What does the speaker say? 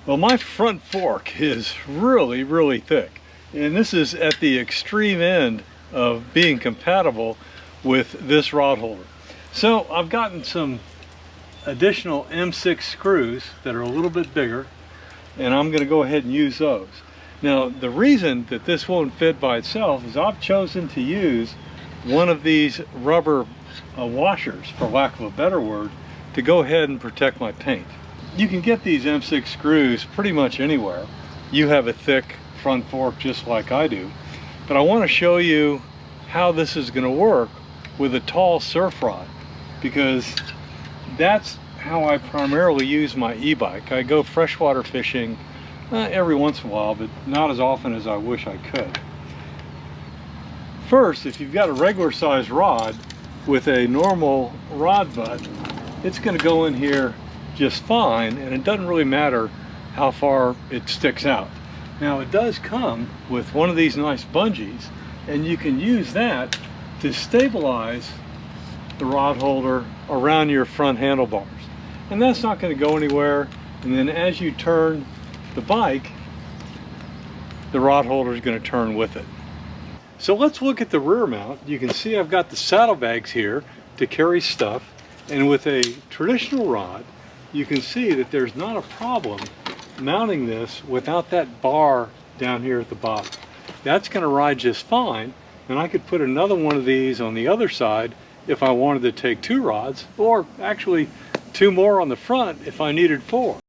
Well, my front fork is really thick, and this is at the extreme end of being compatible with this rod holder. So I've gotten some additional M6 screws that are a little bit bigger, and I'm going to go ahead and use those. Now, the reason that this won't fit by itself is I've chosen to use one of these rubber washers, for lack of a better word, to go ahead and protect my paint. You can get these M6 screws pretty much anywhere. You have a thick front fork just like I do, but I want to show you how this is going to work with a tall surf rod, because that's how I primarily use my e-bike. I go freshwater fishing every once in a while, but not as often as I wish I could. First, if you've got a regular size rod with a normal rod butt, it's going to go in here just fine, and it doesn't really matter how far it sticks out. Now, it does come with one of these nice bungees, and you can use that to stabilize the rod holder around your front handlebars. And that's not going to go anywhere, and then as you turn the bike, the rod holder is going to turn with it. So let's look at the rear mount. You can see I've got the saddlebags here to carry stuff, and with a traditional rod, you can see that there's not a problem mounting this without that bar down here at the bottom. That's going to ride just fine, and I could put another one of these on the other side if I wanted to take two rods, or actually two more on the front if I needed four.